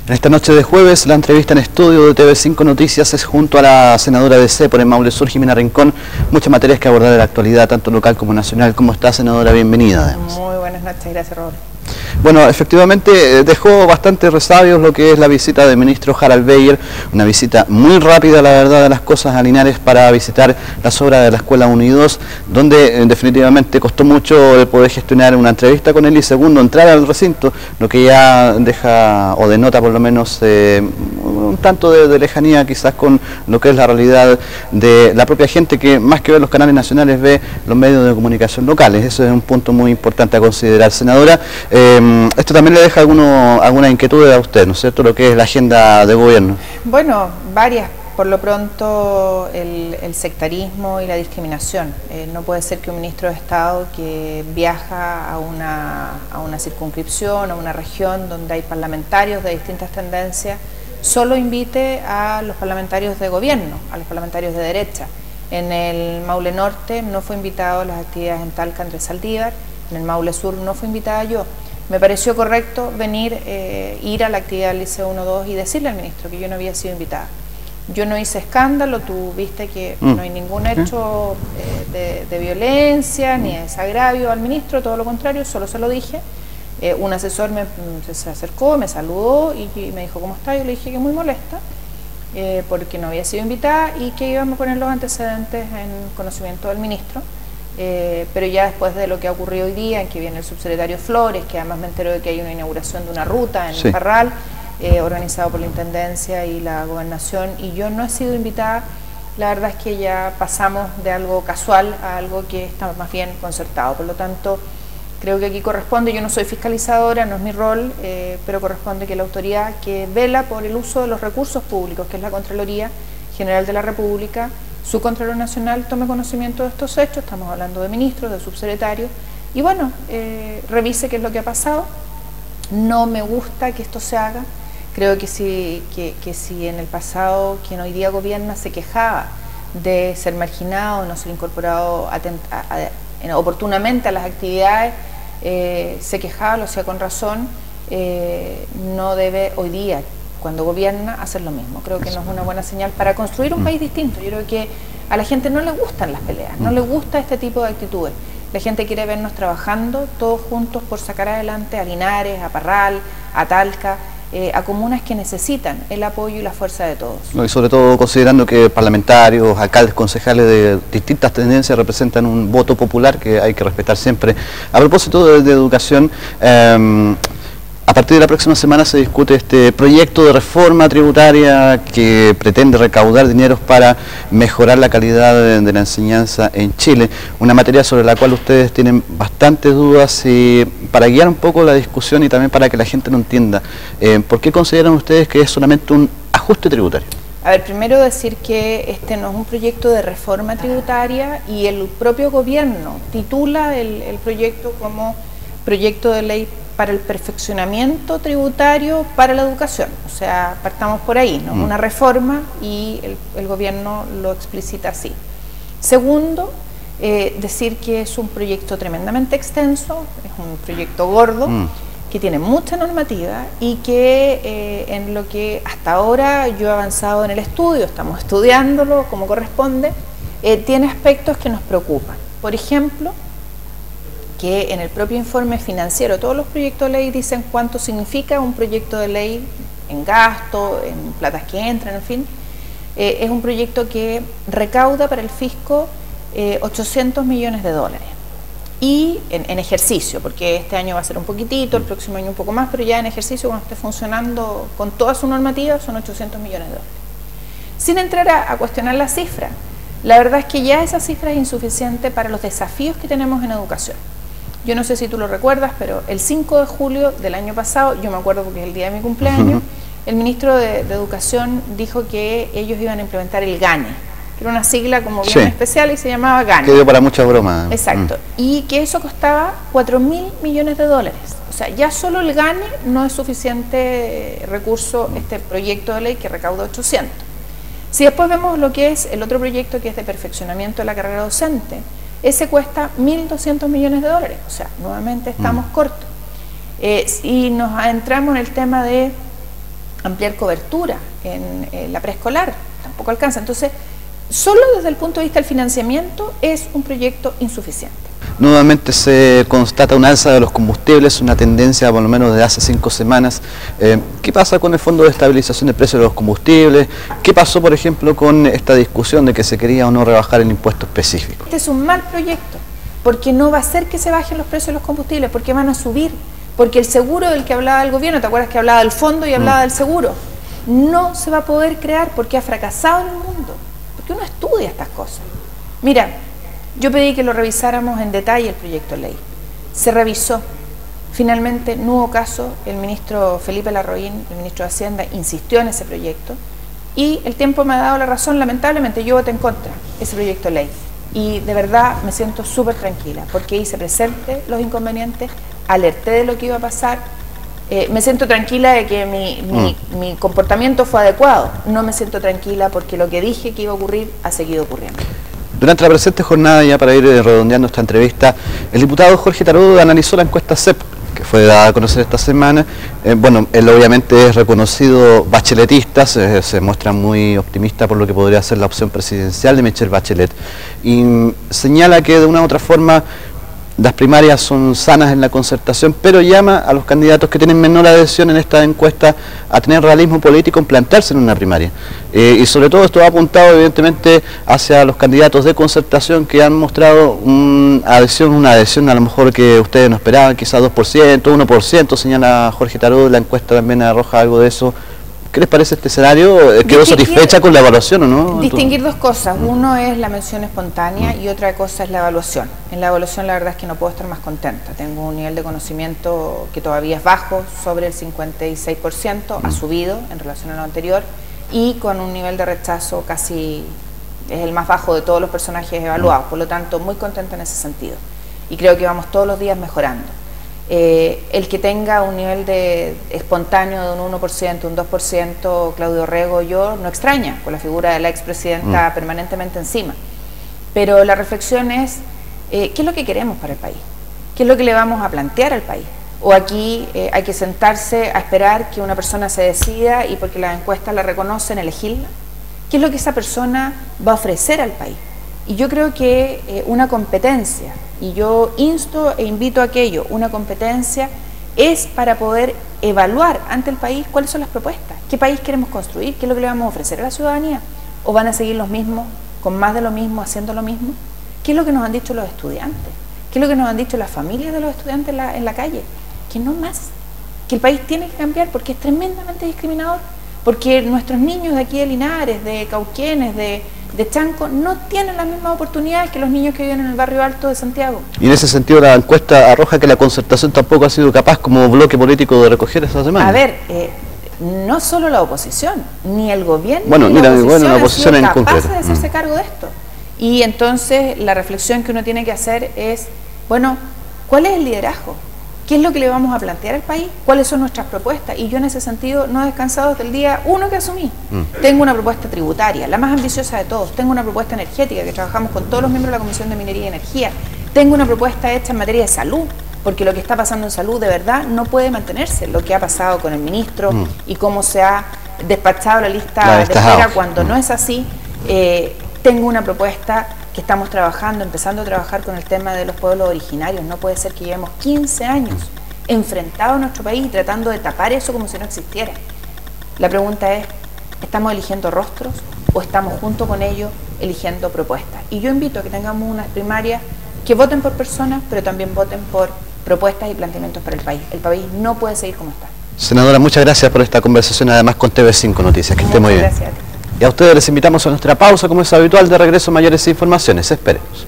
En esta noche de jueves, la entrevista en estudio de TV5 Noticias es junto a la senadora de C por el Maule Sur, Jimena Rincón. Muchas materias que abordar de la actualidad, tanto local como nacional. ¿Cómo está, senadora? Bienvenida. Además. Muy buenas noches, gracias, Roberto. Bueno, efectivamente dejó bastante resabios lo que es la visita del ministro Harald Beyer, una visita muy rápida, la verdad, de las cosas a Linares para visitar las obras de la Escuela 1 y 2, donde definitivamente costó mucho el poder gestionar una entrevista con él y segundo, entrar al recinto, lo que ya deja o denota por lo menos un tanto de lejanía quizás con lo que es la realidad de la propia gente que más que ver los canales nacionales ve los medios de comunicación locales. Eso es un punto muy importante a considerar, senadora. Esto también le deja alguna inquietud a usted, ¿no es cierto?, lo que es la agenda de gobierno. Bueno, varias. Por lo pronto, el sectarismo y la discriminación. No puede ser que un ministro de Estado que viaja a una circunscripción, a una región donde hay parlamentarios de distintas tendencias, solo invite a los parlamentarios de gobierno, a los parlamentarios de derecha. En el Maule Norte no fue invitado a las actividades en Talca Andrés Saldívar, en el Maule Sur no fue invitada yo. Me pareció correcto venir, ir a la actividad del Liceo 1-2 y decirle al ministro que yo no había sido invitada. Yo no hice escándalo, tú viste que no hay ningún hecho de violencia ni de desagravio al ministro, todo lo contrario, solo se lo dije. Un asesor se acercó, me saludó y me dijo, ¿cómo está? Yo le dije que muy molesta, porque no había sido invitada y que íbamos a poner los antecedentes en conocimiento del ministro. Pero ya después de lo que ha ocurrido hoy día, en que viene el subsecretario Flores, que además me entero de que hay una inauguración de una ruta en el Parral, organizado por la Intendencia y la Gobernación, y yo no he sido invitada. La verdad es que ya pasamos de algo casual a algo que está más bien concertado. Por lo tanto, creo que aquí corresponde, yo no soy fiscalizadora, no es mi rol, pero corresponde que la autoridad que vela por el uso de los recursos públicos, que es la Contraloría General de la República, su Contralor Nacional, tome conocimiento de estos hechos. Estamos hablando de ministros, de subsecretarios, y bueno, revise qué es lo que ha pasado. No me gusta que esto se haga. Creo que si en el pasado quien hoy día gobierna se quejaba de ser marginado, no ser incorporado oportunamente a las actividades, se quejaba, lo hacía con razón, no debe hoy día, cuando gobierna, hacer lo mismo. Creo que no es una buena señal para construir un país distinto. Yo creo que a la gente no le gustan las peleas, no le gusta este tipo de actitudes. La gente quiere vernos trabajando todos juntos por sacar adelante a Linares, a Parral, a Talca, a comunas que necesitan el apoyo y la fuerza de todos. Y sobre todo considerando que parlamentarios, alcaldes, concejales de distintas tendencias representan un voto popular que hay que respetar siempre. A propósito de educación, a partir de la próxima semana se discute este proyecto de reforma tributaria que pretende recaudar dineros para mejorar la calidad de la enseñanza en Chile, una materia sobre la cual ustedes tienen bastantes dudas y para guiar un poco la discusión y también para que la gente lo entienda, ¿por qué consideran ustedes que es solamente un ajuste tributario? A ver, primero decir que este no es un proyecto de reforma tributaria y el propio gobierno titula el proyecto como proyecto de ley para el perfeccionamiento tributario para la educación. O sea, partamos por ahí, ¿no? Una reforma y el gobierno lo explicita así. Segundo, decir que es un proyecto tremendamente extenso, es un proyecto gordo, que tiene mucha normativa y que en lo que hasta ahora yo he avanzado en el estudio, estamos estudiándolo como corresponde, tiene aspectos que nos preocupan. Por ejemplo, que en el propio informe financiero, todos los proyectos de ley dicen cuánto significa un proyecto de ley en gasto, en platas que entran, en fin. Es un proyecto que recauda para el fisco 800 millones de dólares. Y en ejercicio, porque este año va a ser un poquitito, el próximo año un poco más, pero ya en ejercicio, cuando esté funcionando con toda su normativa, son 800 millones de dólares. Sin entrar a cuestionar la cifra, la verdad es que ya esa cifra es insuficiente para los desafíos que tenemos en educación. Yo no sé si tú lo recuerdas, pero el 5 de julio del año pasado, yo me acuerdo porque es el día de mi cumpleaños, el ministro de Educación dijo que ellos iban a implementar el GANE, que era una sigla como bien especial y se llamaba GANE. Que dio para muchas bromas. Exacto. Y que eso costaba 4.000 millones de dólares. O sea, ya solo el GANE no es suficiente recurso, este proyecto de ley que recauda 800. Si después vemos lo que es el otro proyecto, que es de perfeccionamiento de la carrera docente, ese cuesta 1.200 millones de dólares, o sea, nuevamente estamos cortos. Y nos adentramos en el tema de ampliar cobertura en la preescolar, tampoco alcanza. Entonces, solo desde el punto de vista del financiamiento es un proyecto insuficiente. Nuevamente se constata un alza de los combustibles, una tendencia por lo menos desde hace 5 semanas. ¿Qué pasa con el Fondo de Estabilización de Precios de los Combustibles? ¿Qué pasó, por ejemplo, con esta discusión de que se quería o no rebajar el impuesto específico? Este es un mal proyecto, porque no va a hacer que se bajen los precios de los combustibles, porque van a subir, porque el seguro del que hablaba el gobierno, ¿te acuerdas que hablaba del fondo y hablaba del seguro? No se va a poder crear porque ha fracasado en el mundo, porque uno estudia estas cosas. Mira, yo pedí que lo revisáramos en detalle el proyecto de ley. Se revisó. Finalmente no hubo caso. El ministro Felipe Larroín, el ministro de Hacienda, insistió en ese proyecto y el tiempo me ha dado la razón. Lamentablemente yo voté en contra de ese proyecto de ley y de verdad me siento súper tranquila porque hice presente los inconvenientes, alerté de lo que iba a pasar. Me siento tranquila de que mi comportamiento fue adecuado. No me siento tranquila porque lo que dije que iba a ocurrir ha seguido ocurriendo. Durante la presente jornada, ya para ir redondeando esta entrevista, el diputado Jorge Tarot analizó la encuesta CEP, que fue dada a conocer esta semana. Bueno, él obviamente es reconocido bacheletista, se muestra muy optimista por lo que podría ser la opción presidencial de Michelle Bachelet. Y señala que de una u otra forma las primarias son sanas en la concertación, pero llama a los candidatos que tienen menor adhesión en esta encuesta a tener realismo político en plantearse en una primaria. Y sobre todo esto va apuntado evidentemente hacia los candidatos de concertación que han mostrado una adhesión a lo mejor que ustedes no esperaban, quizás 2%, 1%, señala Jorge Tarot, la encuesta también arroja algo de eso. ¿Qué les parece este escenario? ¿Quedó satisfecha con la evaluación o no? Distinguir dos cosas. Uno es la mención espontánea y otra cosa es la evaluación. En la evaluación la verdad es que no puedo estar más contenta. Tengo un nivel de conocimiento que todavía es bajo, sobre el 56%, ha subido en relación a lo anterior, y con un nivel de rechazo casi es el más bajo de todos los personajes evaluados. Por lo tanto, muy contenta en ese sentido. Y creo que vamos todos los días mejorando. El que tenga un nivel de espontáneo de un 1%, un 2%, Claudio Rego, yo, no extraña, con la figura de la expresidenta permanentemente encima. Pero la reflexión es, ¿qué es lo que queremos para el país? ¿Qué es lo que le vamos a plantear al país? O aquí hay que sentarse a esperar que una persona se decida y porque las encuestas la reconocen, elegirla. ¿Qué es lo que esa persona va a ofrecer al país? Y yo creo que una competencia, y yo insto e invito a aquello, una competencia es para poder evaluar ante el país cuáles son las propuestas, qué país queremos construir, qué es lo que le vamos a ofrecer a la ciudadanía, o van a seguir los mismos, con más de lo mismo, haciendo lo mismo. ¿Qué es lo que nos han dicho los estudiantes? ¿Qué es lo que nos han dicho las familias de los estudiantes en la calle? Que no más, que el país tiene que cambiar porque es tremendamente discriminador, porque nuestros niños de aquí de Linares, de Cauquenes, de Chanco, no tienen las mismas oportunidades que los niños que viven en el barrio alto de Santiago. Y en ese sentido la encuesta arroja que la concertación tampoco ha sido capaz como bloque político de recoger esa demanda. A ver, no solo la oposición, ni el gobierno, bueno, ni la oposición, la oposición han sido sido capaces concreto de hacerse cargo de esto. Y entonces la reflexión que uno tiene que hacer es, bueno, ¿cuál es el liderazgo? ¿Qué es lo que le vamos a plantear al país? ¿Cuáles son nuestras propuestas? Y yo en ese sentido no he descansado desde el día 1 que asumí. Tengo una propuesta tributaria, la más ambiciosa de todos. Tengo una propuesta energética que trabajamos con todos los miembros de la Comisión de Minería y Energía. Tengo una propuesta hecha en materia de salud, porque lo que está pasando en salud de verdad no puede mantenerse. Lo que ha pasado con el ministro y cómo se ha despachado la lista de espera cuando no es así. Tengo una propuesta que estamos trabajando, empezando a trabajar con el tema de los pueblos originarios. No puede ser que llevemos 15 años enfrentados a nuestro país y tratando de tapar eso como si no existiera. La pregunta es, ¿estamos eligiendo rostros o estamos junto con ellos eligiendo propuestas? Y yo invito a que tengamos unas primarias que voten por personas, pero también voten por propuestas y planteamientos para el país. El país no puede seguir como está. Senadora, muchas gracias por esta conversación, además con TV5 Noticias. Que esté muy bien. Gracias a ti. Y a ustedes les invitamos a nuestra pausa, como es habitual, de regreso mayores informaciones. Esperemos.